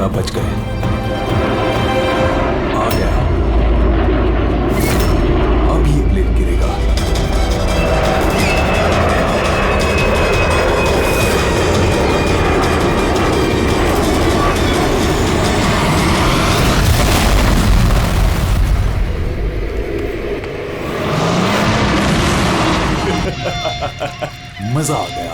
बच गए। आ गया। अब ये प्लेन गिरेगा। मजा आ गया।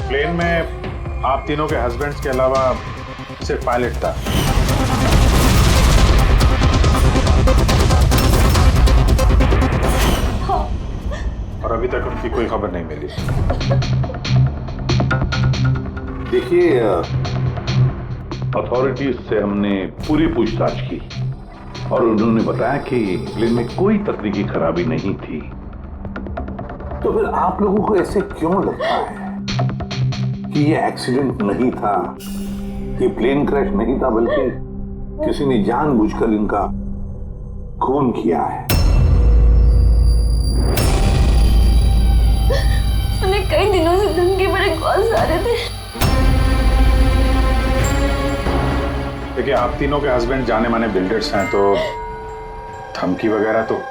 प्लेन में आप तीनों के हस्बैंड्स के अलावा सिर्फ पायलट था। और अभी तक उनकी कोई खबर नहीं मिली। देखिए, अथॉरिटीज से हमने पूरी पूछताछ की और उन्होंने बताया कि प्लेन में कोई तकनीकी खराबी नहीं थी। तो फिर आप लोगों को ऐसे क्यों लगता है कि ये एक्सीडेंट नहीं था, कि प्लेन क्रैश नहीं था, बल्कि किसी ने जानबूझकर इनका खून किया है? उन्हें कई दिनों से धमकी भरे कॉल्स आ रहे थे। देखिए, आप तीनों के हस्बैंड जाने माने बिल्डर्स हैं, तो धमकी वगैरह तो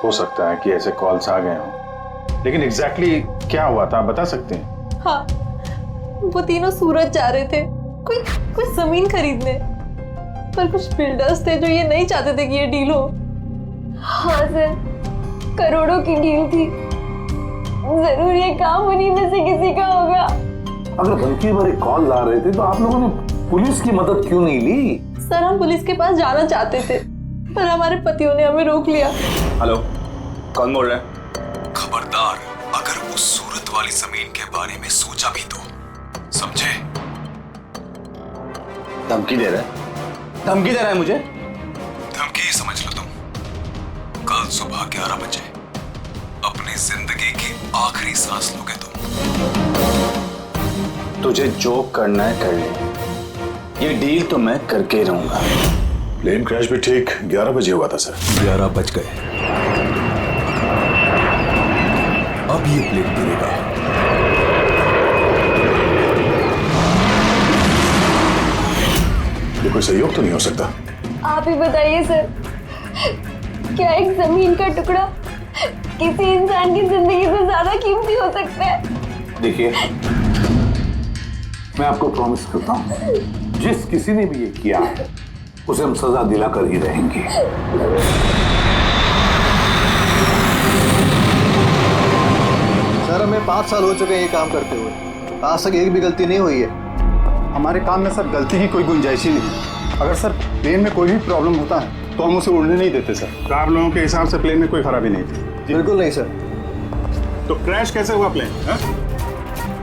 हो सकता है कि ऐसे कॉल्स आ गए हों, लेकिन एग्जैक्टली क्या हुआ था आप बता सकते हैं? हाँ, वो तीनों सूरत जा रहे थे कोई जमीन खरीदने, पर कुछ बिल्डर्स थे जो ये नहीं चाहते थे कि ये डील हो। हाँ सर, करोड़ों की डील थी, जरूर ये काम उन्हीं में से किसी का होगा। अगर धमकी भरे कॉल आ रहे थे तो आप लोगों ने पुलिस की मदद क्यों नहीं ली? सर, हम पुलिस के पास जाना चाहते थे, पर हमारे पतियों ने हमें रोक लिया। हेलो, कौन बोल रहा है? खबरदार, अगर उस सूरत वाली जमीन के बारे में सोचा भी तो, समझे? धमकी दे रहा है? धमकी दे रहा है मुझे? धमकी समझ लो तुम। कल सुबह 11 बजे अपनी जिंदगी की आखिरी सांस लोगे तुम। तुझे जो करना है कर ले, ये डील तो मैं करके ही रहूंगा। प्लेन क्रैश भी ठीक 11 बजे हुआ था सर। 11 बज गए। अब ये प्लेन गिरेगा। ये कोई सहयोग तो नहीं हो सकता? आप ही बताइए सर, क्या एक जमीन का टुकड़ा किसी इंसान की जिंदगी से ज्यादा कीमती हो सकता है? देखिए, मैं आपको प्रॉमिस करता हूं, जिस किसी ने भी ये किया है उसे हम सजा दिलाकर ही रहेंगे। सर, हमें 5 साल हो चुके हैं ये काम करते हुए, आज तक एक भी गलती नहीं हुई है। हमारे काम में सर गलती की कोई गुंजाइश ही नहीं। अगर सर प्लेन में कोई भी प्रॉब्लम होता है तो हम उसे उड़ने नहीं देते सर। तो आप लोगों के हिसाब से प्लेन में कोई खराबी नहीं थी? बिल्कुल नहीं सर। तो क्रैश कैसे हुआ प्लेन?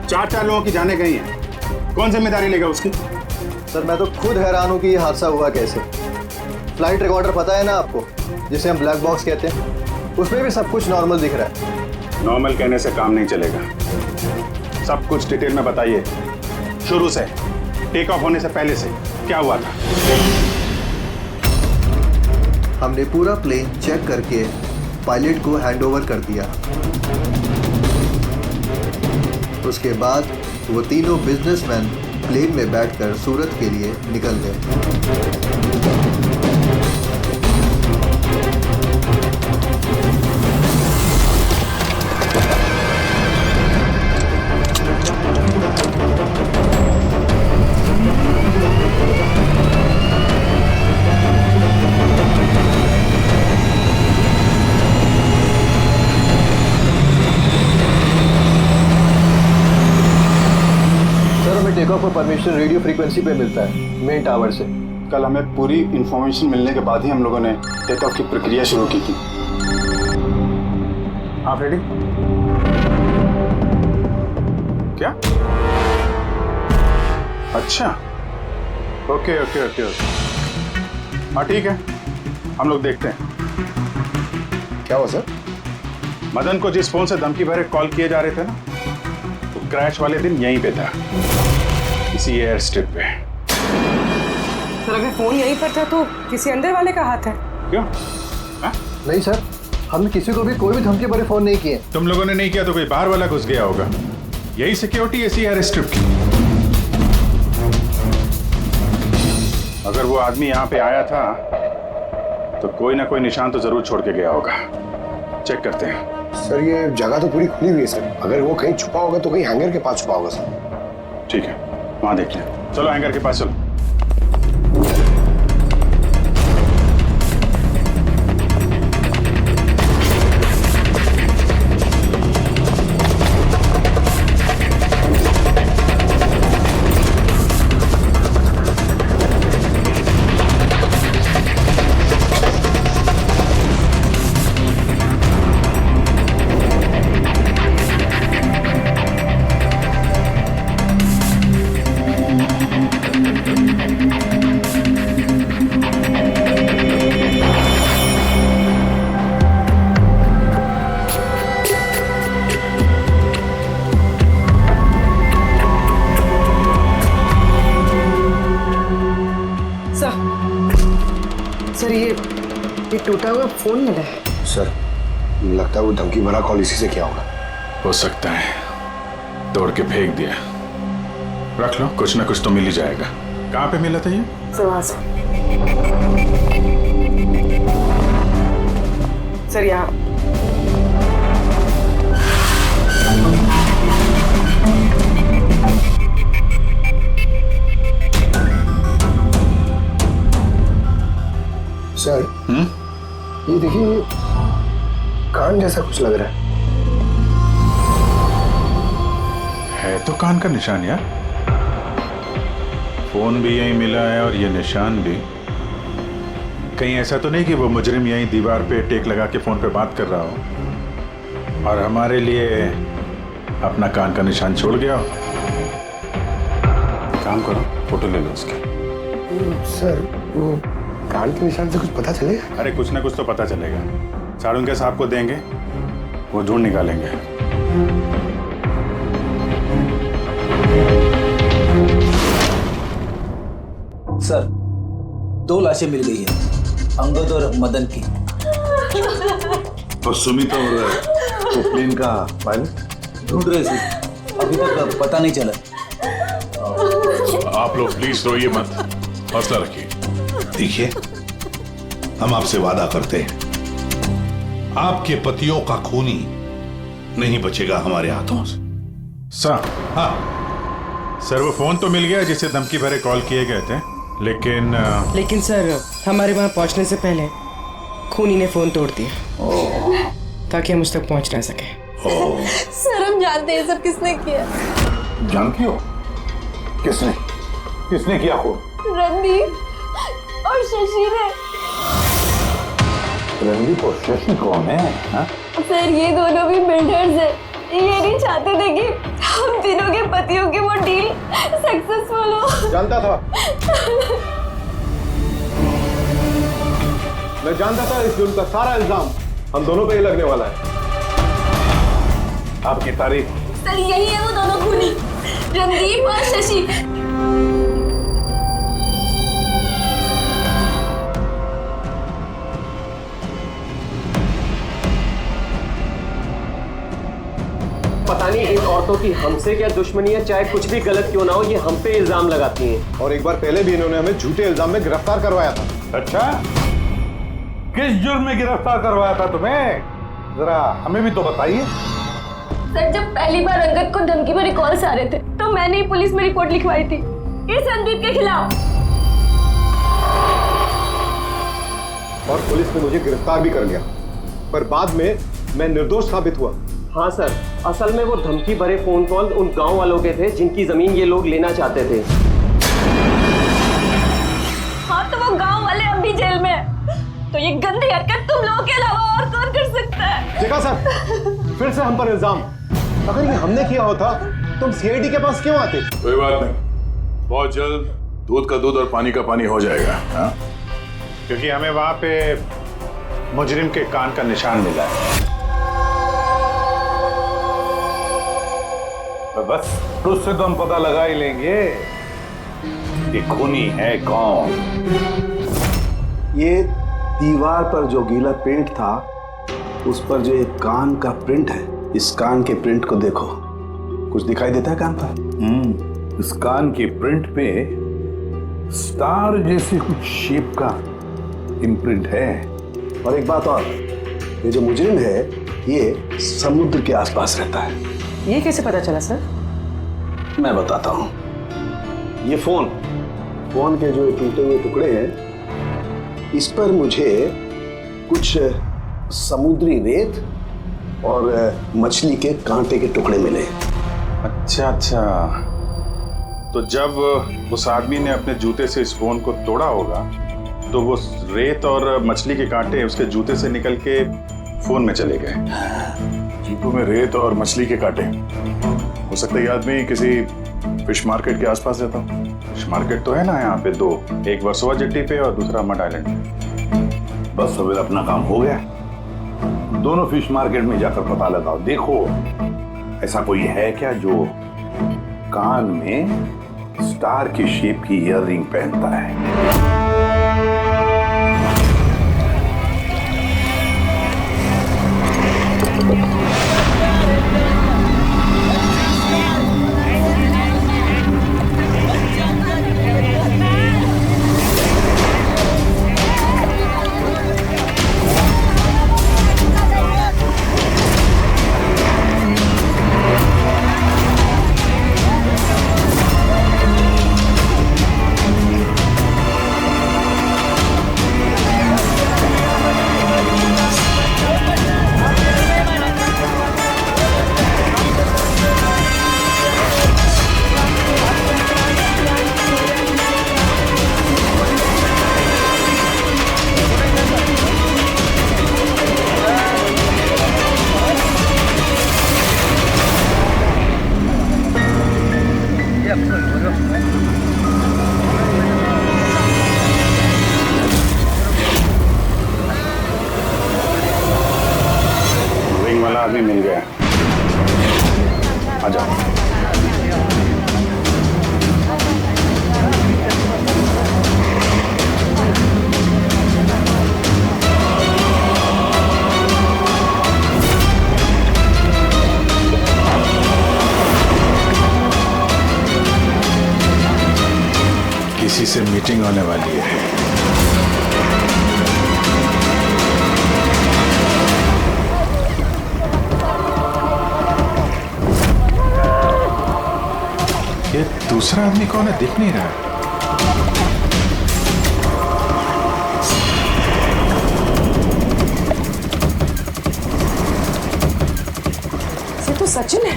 4 लोगों की जानें गई हैं, कौन जिम्मेदारी लेगा उसकी? सर, मैं तो खुद हैरान हूँ कि ये हादसा हुआ कैसे। फ्लाइट रिकॉर्डर पता है ना आपको, जिसे हम ब्लैक बॉक्स कहते हैं, उसमें भी सब कुछ नॉर्मल दिख रहा है। नॉर्मल कहने से काम नहीं चलेगा, सब कुछ डिटेल में बताइए, शुरू से, टेक ऑफ होने से पहले से क्या हुआ था? हमने पूरा प्लेन चेक करके पायलट को हैंडओवर कर दिया। उसके बाद वो तीनों बिजनेसमैन प्लेन में बैठकर सूरत के लिए निकल गए। इंफॉर्मेशन रेडियो फ्रीक्वेंसी पे मिलता है, मेन टावर से। कल हमें पूरी इंफॉर्मेशन मिलने के बाद ही हम लोगों ने टेक ऑफ की प्रक्रिया शुरू की थी। आप रेडी? क्या? अच्छा, ओके ओके ओके ओके, हाँ ठीक है, हम लोग देखते हैं। क्या हुआ सर? मदन को जिस फोन से धमकी भरे कॉल किए जा रहे थे ना, तो क्रैश वाले दिन यहीं पे था, इसी एयर स्ट्रिप पे। सर अगर फोन यहीं पर था तो किसी अंदर वाले का हाथ है। क्यों? हा? नहीं सर, हमने किसी को भी कोई भी धमकी भरे फोन नहीं किए। तुम लोगों ने नहीं किया तो कोई बाहर वाला घुस गया होगा। यही सिक्योरिटी इसी एयर स्ट्रिप की। अगर वो आदमी यहाँ पे आया था तो कोई ना कोई निशान तो जरूर छोड़ के गया होगा। चेक करते हैं। सर ये जगह तो पूरी खुली हुई है सर, अगर वो कहीं छुपा होगा तो कहीं हैंगर के पास छुपा होगा सर। ठीक है, वहां देख लें। चलो हैंगर के पास चलो। सर ये टूटा हुआ फोन मिला है। सर लगता है वो धमकी भरा कॉल इसी से किया होगा। हो सकता है तोड़ के फेंक दिया। रख लो, कुछ ना कुछ तो मिल ही जाएगा। कहाँ पे मिला था ये? सर यहाँ। सर ये देखिए, कान जैसा कुछ लग रहा है तो कान का निशान यार। फोन भी यहीं मिला है और ये निशान भी। कहीं ऐसा तो नहीं कि वो मुजरिम यहीं दीवार पे टेक लगा के फोन पे बात कर रहा हो और हमारे लिए अपना कान का निशान छोड़ गया हो। काम करो, फोटो ले लो उसकी। सर वो कान के निशान से कुछ पता चलेगा? अरे कुछ ना कुछ तो पता चलेगा। साड़ुंके साहब को देंगे, वो ढूंढ निकालेंगे। सर 2 लाशें मिल गई है, अंगद और मदन की। और सुमित और प्लेन का पायलट ढूंढ रहे सर, अभी तक पता नहीं चला। आप लोग प्लीज रोइए मत, हौसला रखिए। देखिए हम आपसे वादा करते हैं, आपके पतियों का खूनी नहीं बचेगा हमारे हाथों से। सर, हाँ सर वो फोन तो मिल गया जिसे धमकी भरे कॉल किए गए थे, लेकिन सर हमारे वहां पहुंचने से पहले खूनी ने फोन तोड़ दिया ताकि हम उस तक पहुंच ना सके। सर हम जानते हैं सब किसने किया। जानती हो किसने किया खून? रणदीप और शशि ने। रणदीप और शशि कौन है? हा? सर ये दोनों भी बिल्डर्स हैं। ये नहीं चाहते थे कि हम तीनों के पतियों की वो डील सक्सेसफुल हो। जानता था, मैं जानता था इस जुर्म का सारा इल्जाम हम दोनों पे ही लगने वाला है। आपकी तारीफ? सर यही है वो दोनों खूनी, रणदीप और शशि। पता नहीं इन औरतों की हमसे क्या दुश्मनी है, चाहे कुछ भी गलत क्यों ना हो, ये हम पे इल्जाम लगाती हैं। और एक बार पहले भी इन्होंने हमें झूठे इल्जाम में गिरफ्तार करवाया था। अच्छा, किस जुर्म में गिरफ्तार करवाया था तुम्हें? जरा हमें भी तो बताइए। सर जब पहली बार अंगद को धमकी भरे कॉल्स आ रहे थे तो मैंने ही पुलिस में रिपोर्ट लिखवाई थी इस रणदीप के खिलाफ, और पुलिस ने मुझे गिरफ्तार भी कर लिया, पर बाद में मैं निर्दोष साबित हुआ। हाँ सर, असल में वो धमकी भरे फोन कॉल उन गांव वालों के थे जिनकी जमीन ये लोग लेना चाहते थे। तो ये गंदी हरकत तुम लोगों के अलावा और कौन कर सकता है? देखा सर, फिर से हम पर इल्जाम। अगर ये हमने किया होता तुम सीआईडी के पास क्यों आते? कोई बात नहीं, बहुत जल्द दूध का दूध और पानी का पानी हो जाएगा। हाँ, क्योंकि हमें वहां पे मुजरिम के कान का निशान मिला है। तो बस उससे तो हम पता लगा ही लेंगे कि खूनी है कौन। ये दीवार पर जो गीला पेंट था, उस पर जो एक कान का प्रिंट है, इस कान के प्रिंट को देखो, कुछ दिखाई देता है कान पर? इस कान के प्रिंट पे स्टार जैसी कुछ शेप का इम्प्रिंट है। और एक बात और, ये जो मुजरिम है ये समुद्र के आसपास रहता है। ये कैसे पता चला सर? मैं बताता हूँ। ये फोन के जो टूटे हुए टुकड़े हैं, इस पर मुझे कुछ समुद्री रेत और मछली के कांटे के टुकड़े मिले। अच्छा अच्छा, तो जब उस आदमी ने अपने जूते से इस फोन को तोड़ा होगा तो वो रेत और मछली के कांटे उसके जूते से निकल के फोन में चले गए। जूतों में रेत और मछली के कांटे, हो सकता है ये आदमी किसी फिश मार्केट के आसपास रहता हो। फिश मार्केट तो है ना यहाँ पे दो, एक वर्सोवा जेट्टी पे और दूसरा मड आइलैंड पे। बस अब अपना काम हो गया। दोनों फिश मार्केट में जाकर पता लगाओ। देखो ऐसा कोई है क्या जो कान में स्टार की शेप की ईयररिंग पहनता है। रिंग वाला आदमी मिल गया। आ जाओ। किसी से मीटिंग होने वाली है। ये दूसरा आदमी कौन है, दिख नहीं रहा। ये तो सचिन है।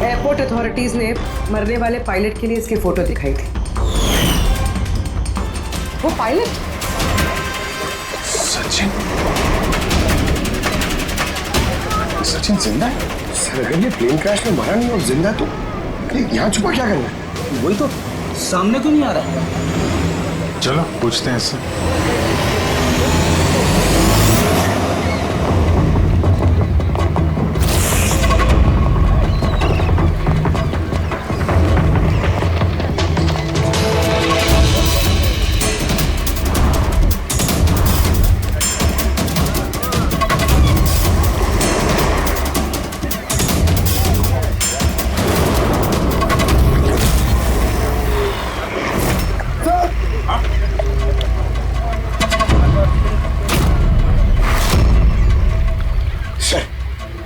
एयरपोर्ट अथॉरिटीज ने मरने वाले पायलट के लिए इसकी फोटो दिखाई थी। वो पायलट सचिन, सचिन जिंदा है? सर अगर ये प्लेन क्रैश में मरा नहीं और जिंदा तो यहाँ छुपा क्या करना है? वही तो सामने क्यों नहीं आ रहा? चलो पूछते हैं इससे।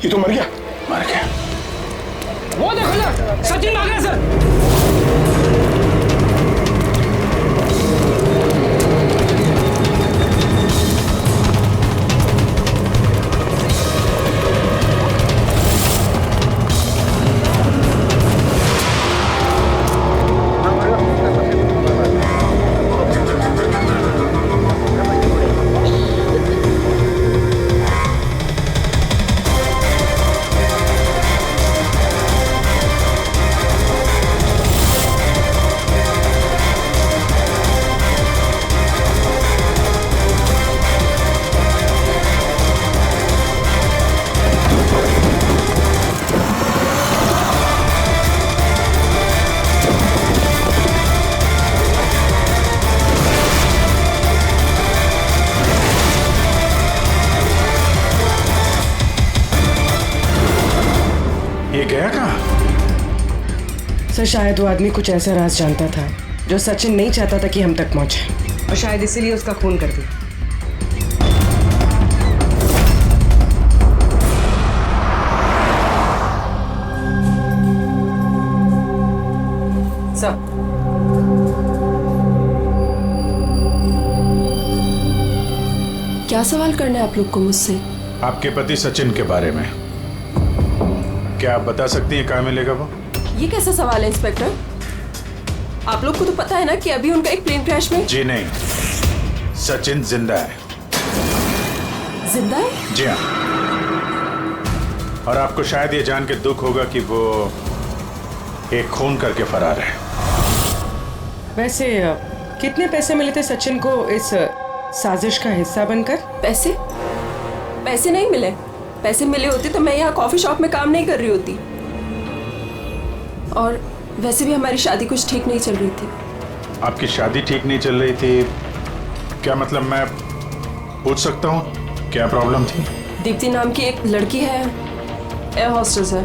ये तो मर गया। मर गया। वो देखो ना, सचिन भाग गया सर। सर शायद वो आदमी कुछ ऐसा राज जानता था जो सचिन नहीं चाहता था कि हम तक पहुंचे, और शायद इसीलिए उसका खून कर दिया। सब क्या सवाल करना है आप लोग को मुझसे? आपके पति सचिन के बारे में क्या आप बता सकती हैं कहाँ मिलेगा वो? ये कैसा सवाल है इंस्पेक्टर? आप लोग को तो पता है ना कि अभी उनका एक प्लेन क्रैश में। जी नहीं, सचिन जिंदा है। जिंदा है? जी हाँ। और आपको शायद ये जान के दुख होगा कि वो एक खून करके फरार है। वैसे कितने पैसे मिले थे सचिन को इस साजिश का हिस्सा बनकर? पैसे? पैसे नहीं मिले। पैसे मिले होते तो मैं यहाँ कॉफी शॉप में काम नहीं कर रही होती। और वैसे भी हमारी शादी कुछ ठीक नहीं चल रही थी। आपकी शादी ठीक नहीं चल रही थी? क्या मतलब, मैं पूछ सकता हूँ क्या प्रॉब्लम थी? दीप्ति नाम की एक लड़की है, एयर होस्टेस है।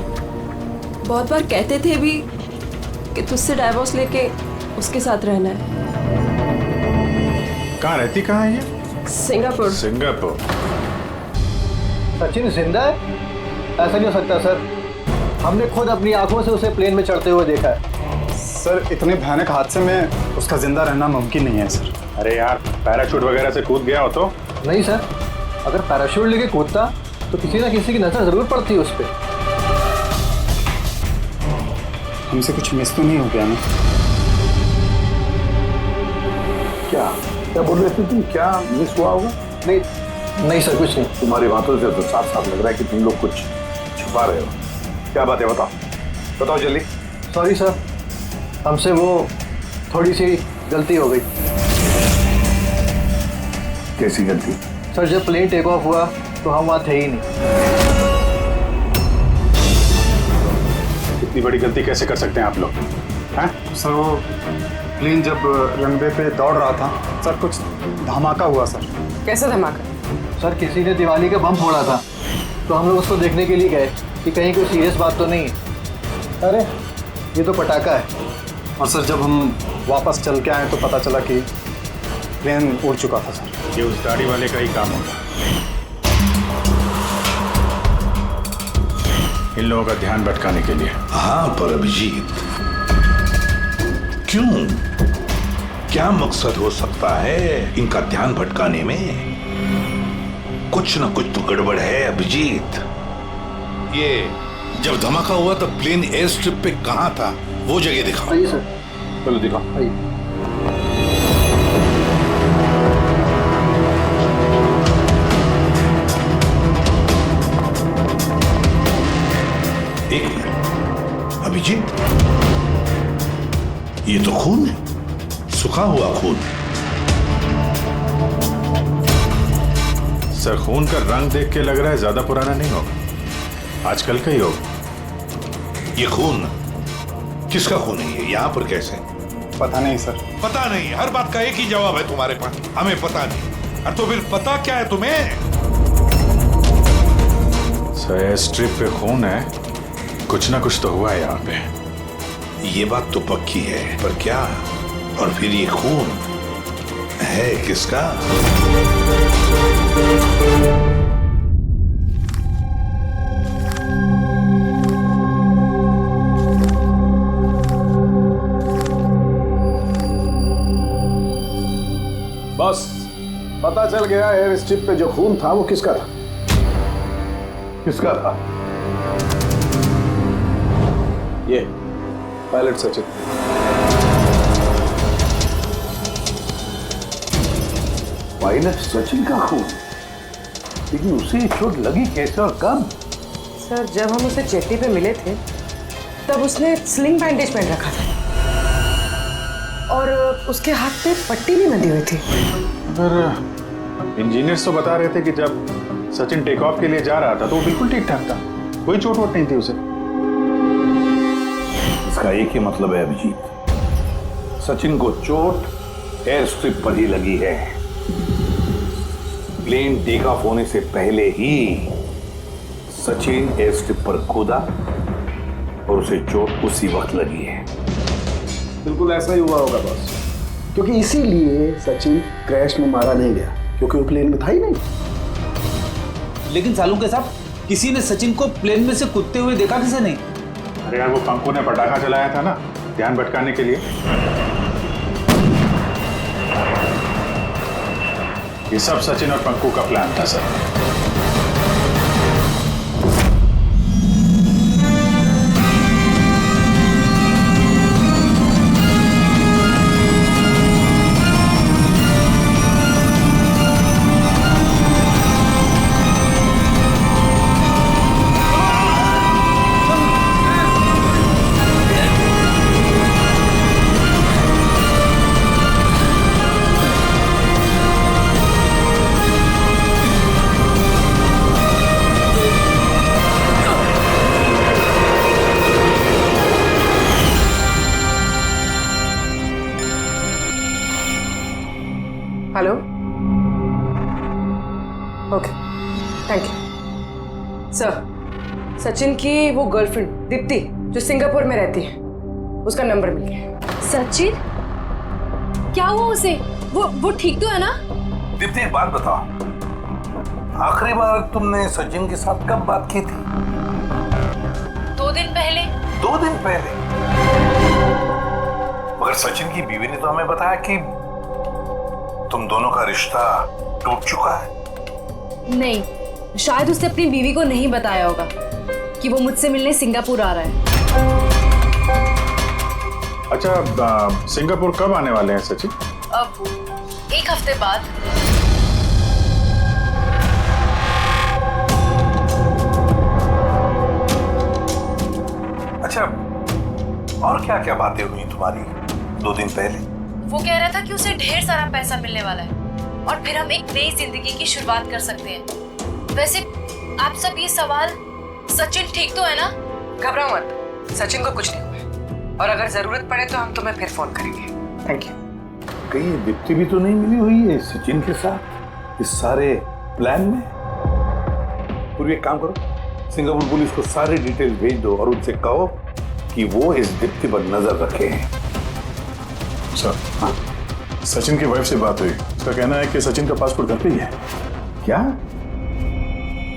बहुत बार कहते थे भी कि तुझसे डाइवोर्स लेके उसके साथ रहना है। कहाँ रहती, कहाँ है ये? सिंगापुर। सिंगापुर। सचिन जिंदा है? ऐसा नहीं हो सकता सर, हमने खुद अपनी आंखों से उसे प्लेन में चढ़ते हुए देखा है। सर इतने भयानक हादसे में उसका जिंदा रहना मुमकिन नहीं है सर। अरे यार, पैराशूट वगैरह से कूद गया हो तो? नहीं सर, अगर पैराशूट लेके कूदता तो किसी ना किसी की नजर जरूर पड़ती उस पर। हमसे कुछ मिस तो नहीं हो गया ना? क्या क्या बोल रहे थे तुम? क्या मिस हुआ होगा? नहीं सर, कुछ नहीं। तुम्हारी बातों से तो साफ साफ लग रहा है कि तुम लोग कुछ छुपा रहे हो। क्या बात है, बताओ बताओ जल्दी। सॉरी सर, हमसे वो थोड़ी सी गलती हो गई। कैसी गलती? सर जब प्लेन टेक ऑफ हुआ तो हम वहाँ थे ही नहीं। इतनी बड़ी गलती कैसे कर सकते हैं आप लोग? हैं? सर वो प्लेन जब रनवे पे दौड़ रहा था सर, कुछ धमाका हुआ सर। कैसा धमाका? सर किसी ने दिवाली का बम फोड़ा था, तो हम लोग उसको देखने के लिए गए कि कहीं कोई सीरियस बात तो नहीं है। अरे ये तो पटाखा है। और सर जब हम वापस चल के आए तो पता चला कि प्लेन उड़ चुका था सर। ये उस दाढ़ी वाले का ही काम होगा, इन लोगों का ध्यान भटकाने के लिए। हाँ पर अभिजीत, क्यों? क्या मकसद हो सकता है इनका ध्यान भटकाने में? कुछ ना कुछ तो गड़बड़ है अभिजीत। ये जब धमाका हुआ तब प्लेन एयर स्ट्रिप पे कहाँ था, वो जगह दिखाओ। आइए सर। चलो दिखाओ। आइए। एक मिनट अभिजीत, ये तो खून है, सूखा हुआ खून। सर खून का रंग देख के लग रहा है ज्यादा पुराना नहीं होगा, आजकल का ही होगा। ये खून किसका खून है? ये यहाँ पर कैसे? पता नहीं सर। पता नहीं? हर बात का एक ही जवाब है तुम्हारे पास, हमें पता नहीं। और तो फिर पता क्या है तुम्हें? सर एयर स्ट्रिप पे खून है, कुछ ना कुछ तो हुआ है यहाँ पे। ये बात तो पक्की है, पर क्या? और फिर ये खून है किसका? बस पता चल गया, एयर स्ट्रिप पे जो खून था वो किसका था। किसका था? ये पायलट सचिन। पायलट सचिन का खून? लेकिन उसे चोट लगी कैसे और कब? सर जब हम उसे जेटी पे मिले थे तब उसने स्लिंग बैंडेज पहन रखा था और उसके हाथ पे पट्टी भी बंधी हुई थी। पर इंजीनियर्स तो बता रहे थे कि जब सचिन टेक ऑफ के लिए जा रहा था तो वो बिल्कुल ठीक ठाक था, कोई चोट वोट नहीं थी उसे। इसका एक ही मतलब है अभिजीत, सचिन को चोट एयर स्ट्रिप पर ही लगी है। प्लेन टेक ऑफ होने से पहले ही सचिन एयर स्ट्रिप पर कूदा और उसे चोट उसी वक्त लगी है। बिल्कुल ऐसा ही हुआ होगा बॉस, क्योंकि इसीलिए सचिन क्रैश में मारा नहीं गया, क्योंकि वो प्लेन में था ही नहीं। लेकिन सालू के साहब, किसी ने सचिन को प्लेन में से कूदते हुए देखा किसे नहीं? अरे यार, वो पंकु ने पटाखा चलाया था ना, ध्यान भटकाने के लिए। ये सब सचिन और पंकु का प्लान था sir. Hello, okay, thank you sir. Sachin की वो गर्लफ्रेंड दीप्ति जो सिंगापुर में रहती है, उसका नंबर मिल गया। सचिन, क्या हुआ उसे? वो ठीक तो है ना? दीप्ति, एक बात बताओ, आखिरी बार तुमने सचिन के साथ कब बात की थी? 2 दिन पहले। 2 दिन पहले? मगर सचिन की बीवी ने तो हमें बताया कि तुम दोनों का रिश्ता टूट चुका है। नहीं, शायद उसने अपनी बीवी को नहीं बताया होगा कि वो मुझसे मिलने सिंगापुर आ रहा है। अच्छा, सिंगापुर कब आने वाले हैं सचिन? अब 1 हफ्ते बाद। अच्छा, और क्या क्या बातें हुई तुम्हारी 2 दिन पहले? वो कह रहा था कि उसे ढेर सारा पैसा मिलने वाला है और फिर हम एक नई जिंदगी की शुरुआत कर सकते हैं। वैसे आप सब ये सवाल, सचिन ठीक तो है ना? घबराओ मत, सचिन को कुछ नहीं हुआ, और अगर जरूरत पड़े तो हम तुम्हें फिर फोन करेंगे। Thank you. कहीं दीप्ति भी तो नहीं मिली हुई है सचिन के साथ इस सारे प्लान में? पूरी एक काम करो, सिंगापुर पुलिस को सारी डिटेल भेज दो और उनसे कहो कि वो इस दीप्ति पर नजर रखे हैं। सर, हाँ, सचिन की वाइफ से बात हुई, उसका कहना है कि सचिन का पासपोर्ट घर पे ही है। क्या?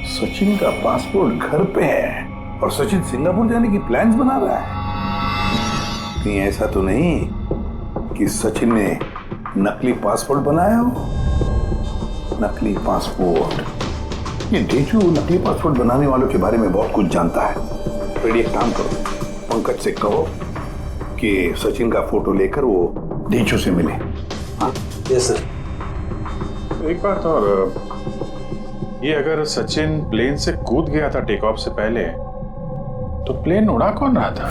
सचिन का पासपोर्ट घर पे है और सचिन सिंगापुर जाने की प्लान्स बना रहा है? कहीं ऐसा तो नहीं कि सचिन ने नकली पासपोर्ट बनाया हो? नकली पासपोर्ट, ये डेचू नकली पासपोर्ट बनाने वालों के बारे में बहुत कुछ जानता है। तो एक काम करो, पंकज से कहो कि सचिन का फोटो लेकर वो डेचू से मिले। हाँ, यस सर। एक बात और, ये अगर सचिन प्लेन से कूद गया था टेक ऑफ से पहले, तो प्लेन उड़ा कौन रहा था?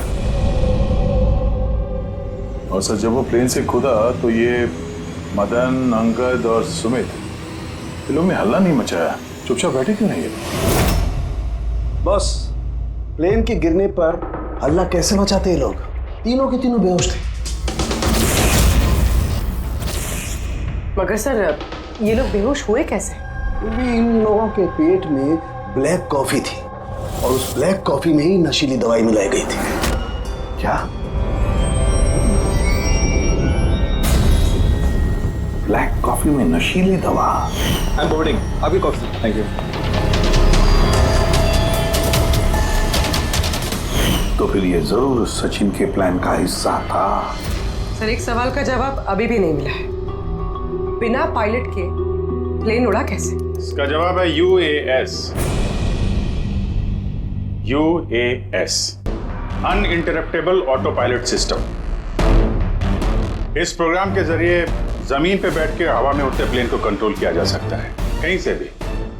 और सर, जब वो प्लेन से कूदा तो ये मदन, अंगद और सुमित इन लोगों ने हल्ला नहीं मचाया, चुपचाप बैठे क्यों नहीं? बॉस, प्लेन के गिरने पर हल्ला कैसे मचाते हैं लोग? तीनों के तीनों बेहोश थे। मगर सर, ये लोग बेहोश हुए कैसे? क्योंकि इन लोगों के पेट में ब्लैक कॉफी थी और उस ब्लैक कॉफी में ही नशीली दवाई मिलाई गई थी। क्या? ब्लैक कॉफी में नशीली दवा? आई एम बोर्डिंग, अभी कॉफी। Thank you. तो फिर ये जरूर सचिन के प्लान का हिस्सा था। सर, एक सवाल का जवाब अभी भी नहीं मिला है। बिना पायलट के प्लेन उड़ा कैसे? इसका जवाब है UAS। UAS, uninterruptible auto pilot system. इस प्रोग्राम के जरिए जमीन पे बैठ के हवा में उड़ते प्लेन को कंट्रोल किया जा सकता है, कहीं से भी।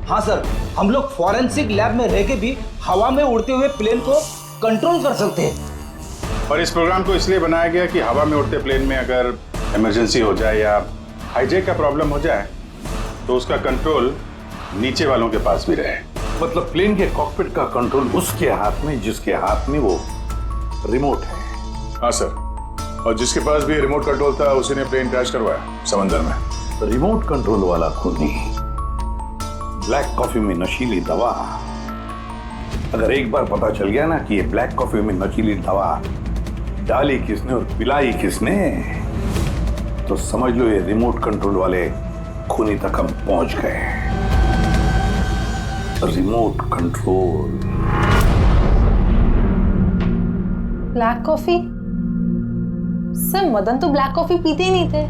हाँ सर, हम लोग फॉरेंसिक लैब में रह के भी हवा में उड़ते हुए प्लेन को कंट्रोल कर सकते हैं। और इस प्रोग्राम को इसलिए बनाया गया कि हवा में उड़ते प्लेन में अगर इमरजेंसी हो जाए या हाईजैक का प्रॉब्लम हो जाए तो उसका कंट्रोल नीचे वालों के पास भी रहे। मतलब प्लेन के कॉकपिट का कंट्रोल उसके हाथ में जिसके हाथ में वो रिमोट है। हाँ सर, और जिसके पास भी रिमोट कंट्रोल था उसी ने प्लेन क्रैश करवाया समंदर में। रिमोट कंट्रोल वाला खुद नहीं, ब्लैक कॉफी में नशीली दवा। अगर एक बार पता चल गया ना कि ये ब्लैक कॉफी में नशीली दवा डाली किसने और पिलाई किसने, तो समझ लो ये रिमोट कंट्रोल वाले खूनी तक हम पहुंच गए। Remote control. Black coffee? Sir Madan तो ब्लैक कॉफी पीते ही नहीं थे,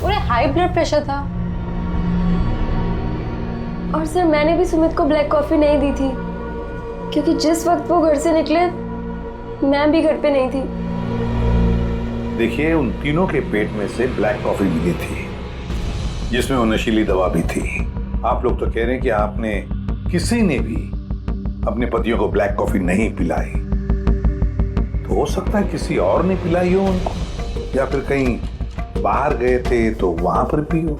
उन्हें हाई ब्लड प्रेशर था। और सर मैंने भी सुमित को ब्लैक कॉफी नहीं दी थी, क्योंकि जिस वक्त वो घर से निकले मैं भी घर पे नहीं थी। देखिए, उन तीनों के पेट में से ब्लैक कॉफी मिली थी, जिसमें वो नशीली दवा भी थी। आप लोग तो कह रहे हैं कि आपने किसी ने भी अपने पतियों को ब्लैक कॉफी नहीं पिलाई, तो हो सकता है किसी और ने पिलाई हो उनको, या फिर कहीं बाहर गए थे तो वहां पर पी हो।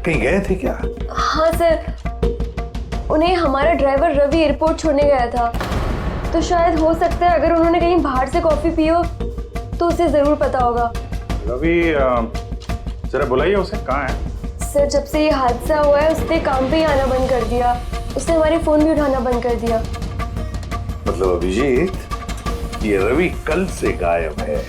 कहीं गए थे क्या? हाँ सर, उन्हें हमारा ड्राइवर रवि एयरपोर्ट छोड़ने गया था, तो शायद हो सकता है अगर उन्होंने कहीं बाहर से कॉफी पी हो तो उसे जरूर पता होगा। रवि जरा बुलाइए उसे, कहाँ है? सर जब से ये हादसा हुआ है उसने काम पे ही आना बंद कर दिया, उसने हमारे फोन भी उठाना बंद कर दिया। मतलब अभिजीत, ये रवि कल से गायब है।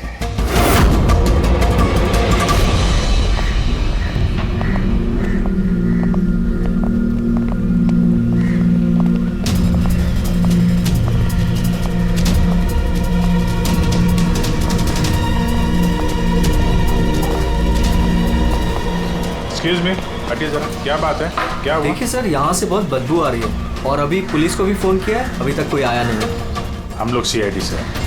एक्सक्यूज मी, हटिए जरा, क्या बात है, क्या हुआ? देखिए सर, यहाँ से बहुत बदबू आ रही है और अभी पुलिस को भी फोन किया है, अभी तक कोई आया नहीं है। हम लोग CID से हैं।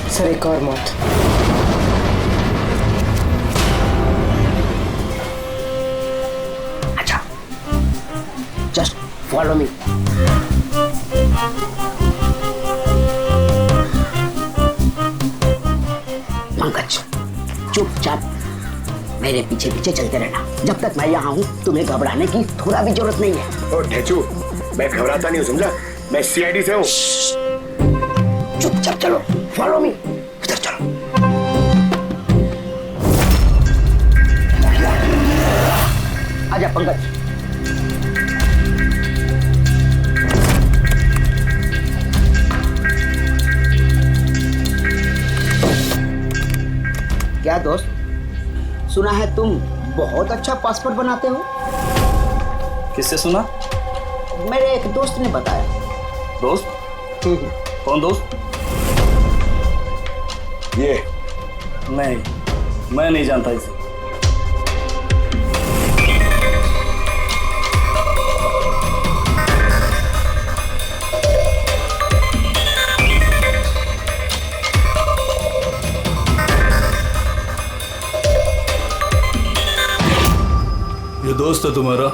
सर एक और मौत। Just follow me. पंकज, चुपचाप मेरे पीछे पीछे चलते रहना। जब तक मैं यहाँ हूँ तुम्हें घबराने की थोड़ा भी जरूरत नहीं है। ओ ढेचू, मैं घबराता नहीं हूँ, समझा? मैं CID से हूँ। चुपचाप चलो, फॉलो मी। इधर चलो। आजा पंकज। क्या दोस्त, सुना है तुम बहुत अच्छा पासपोर्ट बनाते हो? किससे सुना? मेरे एक दोस्त ने बताया। दोस्त? कौन दोस्त? ये नहीं, मैं नहीं जानता इसे। ये दोस्त है तुम्हारा?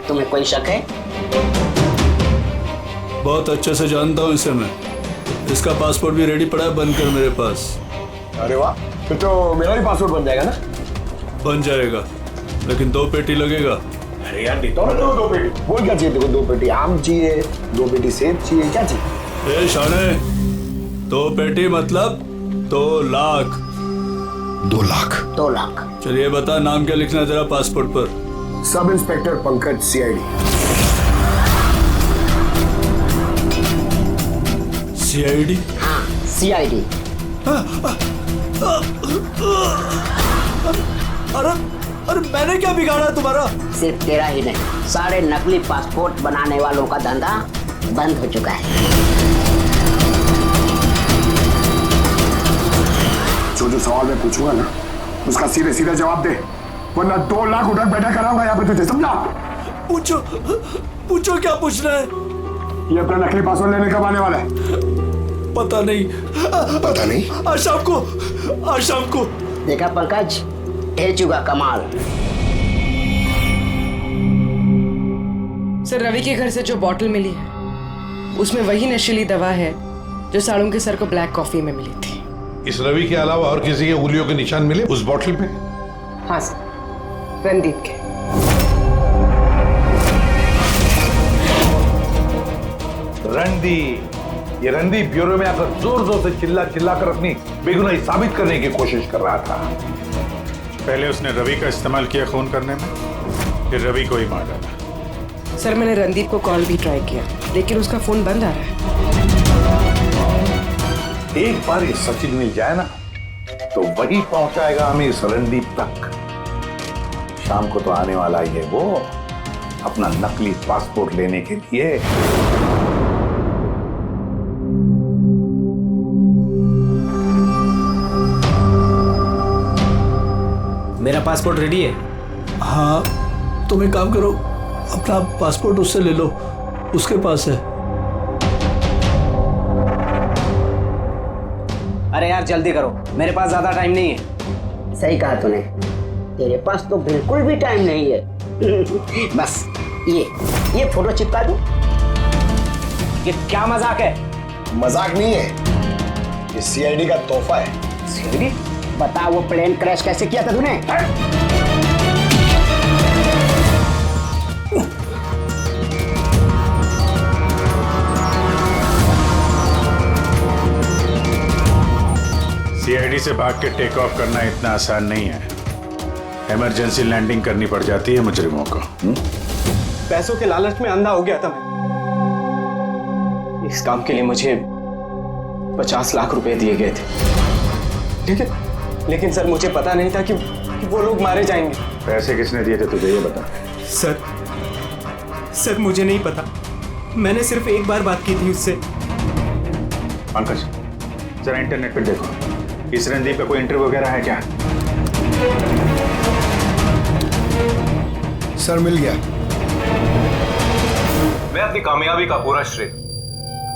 तुम्हें कोई शक है? बहुत अच्छे से जानता हूँ इसे मैं। इसका पासपोर्ट भी रेडी पड़ा है, बनकर मेरे पास। अरे वाह, फिर तो मेरा भी पासपोर्ट बन जाएगा ना? बन जाएगा, लेकिन 2 पेटी लगेगा। अरे यार देता हूँ ना 2 पेटी। बोल क्या चाहिए तेरे को? 2 पेटी आम चाहिए, 2 पेटी सेब चाहिए, क्या चाहिए? ए शाने, 2 पेटी मतलब 2 लाख। 2 लाख? 2 लाख। चलिए बता, नाम क्या लिखना है तेरा पासपोर्ट पर? Sub inspector Pankaj, CID। CID? हाँ, CID। अरे मैंने क्या बिगाड़ा तुम्हारा? सिर्फ तेरा ही नहीं, सारे नकली पासपोर्ट बनाने वालों का धंधा बंद हो चुका है। जो सवाल मैं पूछूंगा ना, उसका सीधे सीधा जवाब दे, वरना 2 लाख उठक बैठा कराऊंगा यहाँ पे तुझे, समझा? पूछो क्या पूछना है? ये अपना नकली पासपोर्ट लेने कब आने वाला है? पता नहीं। पता नहीं? आज शाम को। देखा पंकज, ढेचू का कमाल। सर रवि के घर से जो बॉटल मिली है उसमें वही नशीली दवा है जो साड़ू के सर को ब्लैक कॉफी में मिली थी। इस रवि के अलावा और किसी के उंगलियों के निशान मिले उस बोतल पे? हाँ सर, रणदीप के। रणदीप, ये रणदीप ब्यूरो में आकर जोर जोर से चिल्ला चिल्ला कर अपनी बेगुनाही साबित करने की कोशिश कर रहा था। पहले उसने रवि का इस्तेमाल किया खून करने में, फिर रवि को ही मार डाला। सर मैंने रणदीप को कॉल भी ट्राई किया, लेकिन उसका फोन बंद आ रहा है। एक बार ये सचिन मिल जाए ना, तो वही पहुंचाएगा हमें इस रणदीप तक। शाम को तो आने वाला ही है वो, अपना नकली पासपोर्ट लेने के लिए। मेरा पासपोर्ट रेडी है। हाँ, तुम एक काम करो, अपना पासपोर्ट उससे ले लो, उसके पास है। अरे यार जल्दी करो, मेरे पास ज्यादा टाइम नहीं है। सही कहा तूने, तेरे पास तो बिल्कुल भी टाइम नहीं है। बस ये फोटो चिपका दूं? ये क्या मजाक है? मजाक नहीं है, ये सीआईडी का तोहफा है। सीआईडी? बता वो प्लेन क्रैश कैसे किया था तूने? सीआईडी से भाग के टेक ऑफ करना इतना आसान नहीं है। इमरजेंसी लैंडिंग करनी पड़ जाती है मुजरिमों को। पैसों के लालच में अंधा हो गया था मैं। इस काम के लिए मुझे 50 लाख रुपए दिए गए थे, लेकिन सर मुझे पता नहीं था कि वो लोग मारे जाएंगे। पैसे किसने दिए थे तुझे, ये बता। सर मुझे नहीं पता, मैंने सिर्फ एक बार बात की थी उससे। पंकज, जरा इंटरनेट पर देखो, इस रणदीप का कोई इंटरव्यू वगैरह है क्या? सर मिल गया। मैं अपनी कामयाबी का पूरा श्रेय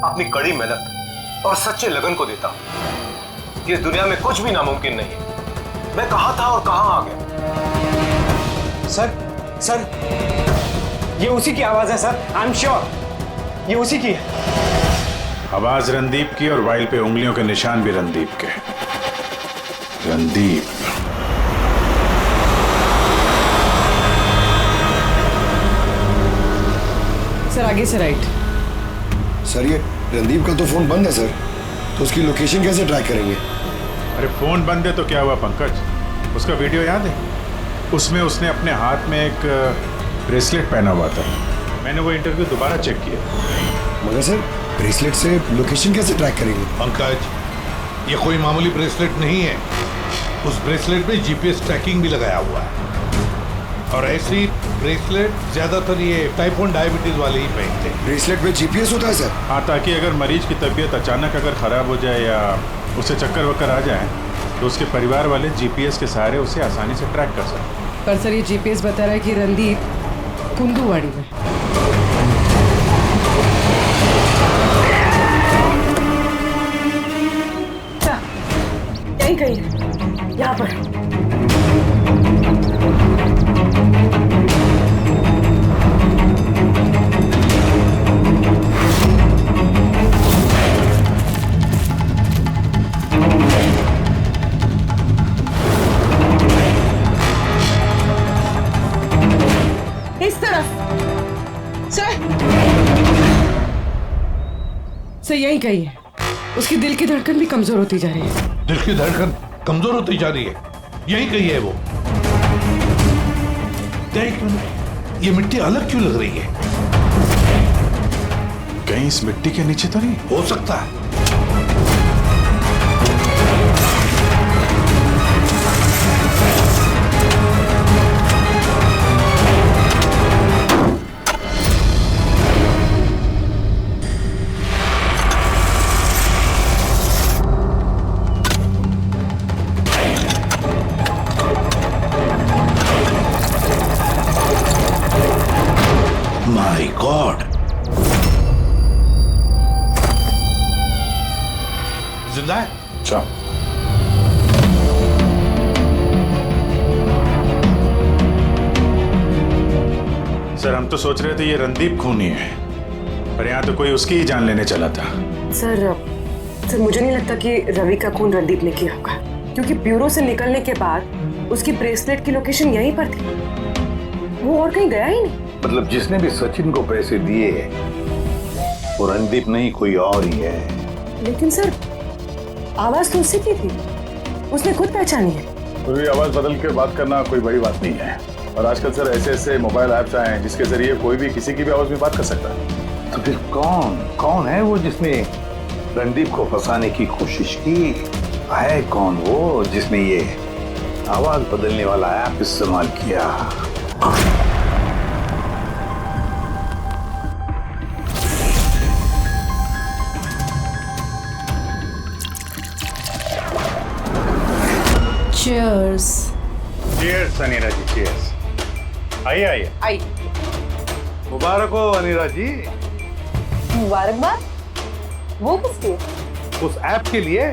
अपनी कड़ी मेहनत और सच्चे लगन को देता हूं। इस दुनिया में कुछ भी नामुमकिन नहीं है। मैं कहां था और कहां आ गया। सर ये उसी की आवाज है सर, आई एम श्योर ये उसी की है। आवाज रणदीप की और वाइल पे उंगलियों के निशान भी रणदीप के। रणदीप, सर आगे से राइट। सर ये रणदीप का तो फोन बंद है सर, तो उसकी लोकेशन कैसे ट्रैक करेंगे? अरे फोन बंद है तो क्या हुआ पंकज, उसका वीडियो याद है? उसमें उसने अपने हाथ में एक ब्रेसलेट पहना हुआ था। मैंने वो इंटरव्यू दोबारा चेक किया। मगर सर ब्रेसलेट से लोकेशन कैसे ट्रैक करेंगे? पंकज, ये कोई मामूली ब्रेसलेट नहीं है। उस ब्रेसलेट में जीपीएस ट्रैकिंग भी लगाया हुआ है, और ऐसी ब्रेसलेट ज्यादातर ये टाइप 1 डायबिटीज वाले ही पहनते हैं। ब्रेसलेट में जीपीएस होता है सर? हाँ, ताकि अगर मरीज की तबीयत अचानक अगर खराब हो जाए या उसे चक्कर वक्कर आ जाए तो उसके परिवार वाले जीपीएस के सहारे उसे आसानी से ट्रैक कर सकते। पर सर ये जीपीएस बता रहा है कि रणदीप कुंदूवाड़ी में। यहीं कहीं है, यहाँ पर। इस तरफ सर यहीं कहीं है। उसकी दिल की धड़कन भी कमजोर होती जा रही है। दिल की धड़कन कमजोर होती जा रही है, यही कही है वो। एक मिनट, ये मिट्टी अलग क्यों लग रही है? कहीं इस मिट्टी के नीचे तो नहीं? हो सकता है। My God! जिंदा है? अच्छा। सर हम तो सोच रहे थे ये रणदीप खूनी है, पर यहाँ तो कोई उसकी ही जान लेने चला था। सर मुझे नहीं लगता कि रवि का खून रणदीप ने किया होगा, क्योंकि ब्यूरो से निकलने के बाद उसकी ब्रेसलेट की लोकेशन यहीं पर थी, वो और कहीं गया ही नहीं। मतलब जिसने भी सचिन को पैसे दिए वो रणदीप नहीं, कोई और ही है। लेकिन सर आवाज तो उससे की थी, उसने खुद पहचानी है। पूरी आवाज बदल के बात करना कोई बड़ी बात नहीं है। और आजकल सर ऐसे ऐसे मोबाइल ऐप्स आए हैं जिसके जरिए कोई भी किसी की भी आवाज में बात कर सकता है। तो फिर कौन है वो जिसने रणदीप को फंसाने की कोशिश की? है कौन वो जिसने ये आवाज बदलने वाला ऐप इस्तेमाल किया? चीयर्स। चीयर्स अनीरा जी, चीयर्स। आइए आइए। आई। मुबारक हो अनीरा जी। मुबारकबाद? वो किसके? उस ऐप के लिए,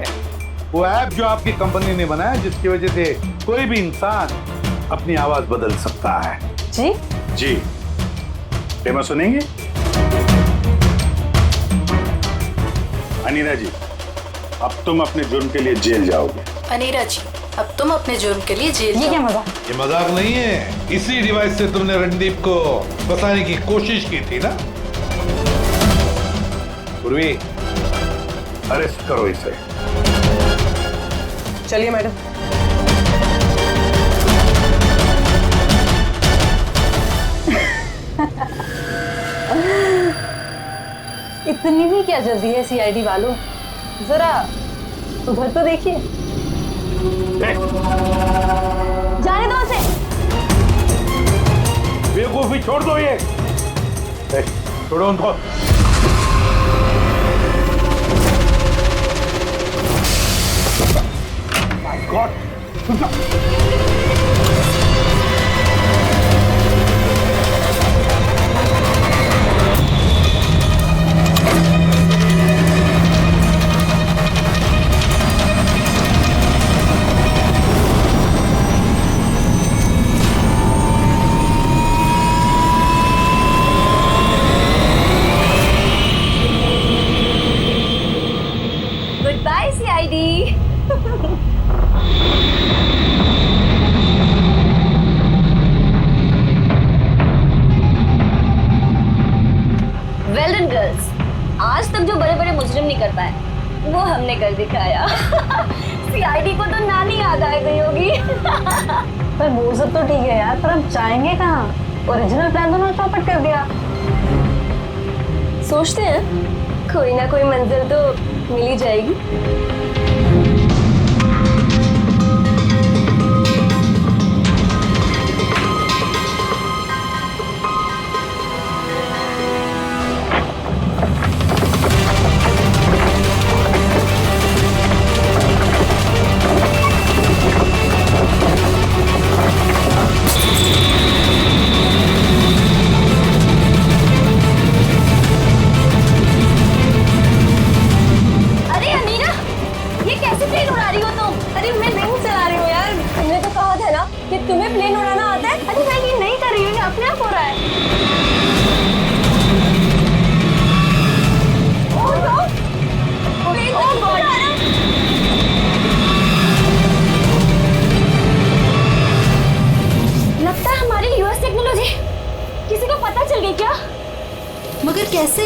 वो ऐप जो आपकी कंपनी ने बनाया जिसकी वजह से कोई भी इंसान अपनी आवाज बदल सकता है। जी जी। डेमो सुनेंगे? अनीरा जी, अब तुम अपने जुर्म के लिए जेल जाओगे। अनीरा जी, अब तुम अपने जुर्म के लिए जेल ये क्या मजाक? ये मजाक नहीं है। इसी डिवाइस से तुमने रणदीप को फंसाने की कोशिश की थी ना? पूर्वी, अरेस्ट करो इसे। चलिए मैडम। इतनी भी क्या जल्दी है सीआईडी वालों? जरा उधर तो देखिए। जाने दो उसे। बेवकूफी छोड़ दो ये। छोड़ो उनको। My God! Goodbye, CID. Well done, girls. आज तक जो बड़े बड़े मुजरिम नहीं कर पाए वो हमने कर दिखाया। सीआईडी को तो नानी याद आ गई होगी। पर वो सब तो ठीक है यार, पर हम जाएंगे कहाँ? ओरिजिनल प्लान तो ना चौपट कर दिया। सोचते हैं कोई ना कोई मंजिल तो मिल ही जाएगी। कि तुम्हें प्लेन उड़ाना आता है? अरे मैं ये नहीं कर रही हूँ, ये अपने आप हो रहा है। Oh no! Oh god! लगता है हमारी यूएस टेक्नोलॉजी किसी को पता चल गई क्या? मगर कैसे?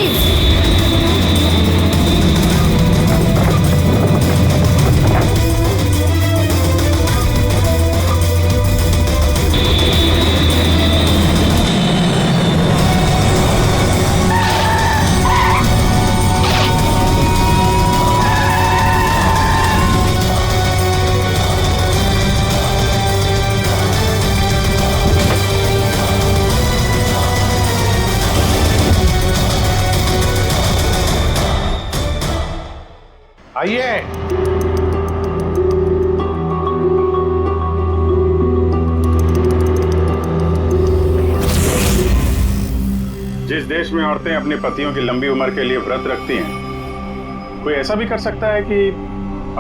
आइए। जिस देश में औरतें अपने पतियों की लंबी उम्र के लिए व्रत रखती हैं, कोई ऐसा भी कर सकता है कि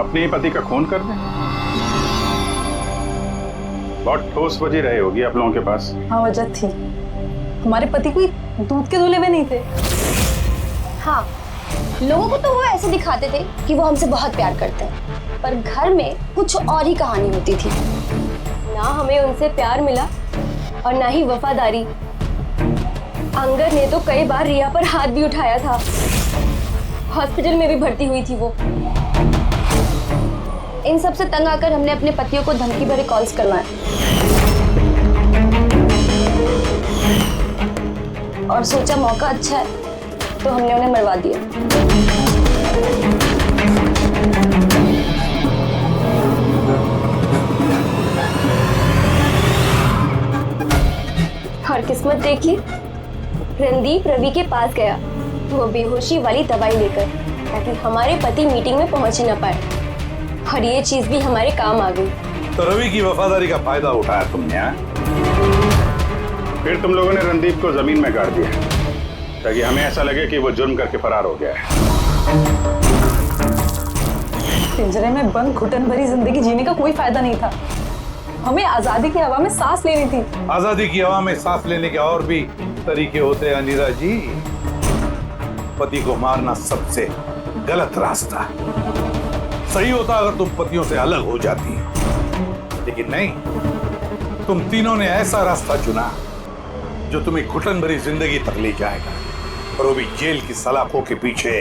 अपने ही पति का खून कर दे? बहुत ठोस वजह रही होगी आप लोगों के पास। हाँ, वजह थी। हमारे पति कोई दूध के धुले में नहीं थे। हाँ, लोगों को तो वो ऐसे दिखाते थे कि वो हमसे बहुत प्यार करते हैं, पर घर में कुछ और ही कहानी होती थी। ना हमें उनसे प्यार मिला और ना ही वफादारी। अंगद ने तो कई बार रिया पर हाथ भी उठाया था। हॉस्पिटल में भी भर्ती हुई थी वो। इन सब से तंग आकर हमने अपने पतियों को धमकी भरे कॉल्स करवाए और सोचा मौका अच्छा है तो हमने उन्हें मरवा दिया। और किस्मत देखिए, रणदीप रवि के पास गया वो बेहोशी वाली दवाई लेकर, ताकि हमारे पति मीटिंग में पहुंच न पाए, और ये चीज भी हमारे काम आ गई। तो रवि की वफादारी का फायदा उठाया तुमने, हाँ? फिर तुम लोगों ने रणदीप को जमीन में गाड़ दिया ताकि हमें ऐसा लगे कि वो जुर्म करके फरार हो गया है। पिंजरे में बंद घुटन भरी जिंदगी जीने का कोई फायदा नहीं था। हमें आजादी की हवा में सांस लेनी थी। आजादी की हवा में सांस लेने के और भी तरीके होते हैं अनीरा जी। पति को मारना सबसे गलत रास्ता। सही होता अगर तुम पतियों से अलग हो जाती, लेकिन नहीं, तुम तीनों ने ऐसा रास्ता चुना जो तुम्हें घुटन भरी जिंदगी तक ले जाएगा, और वो भी जेल की सलाखों के पीछे।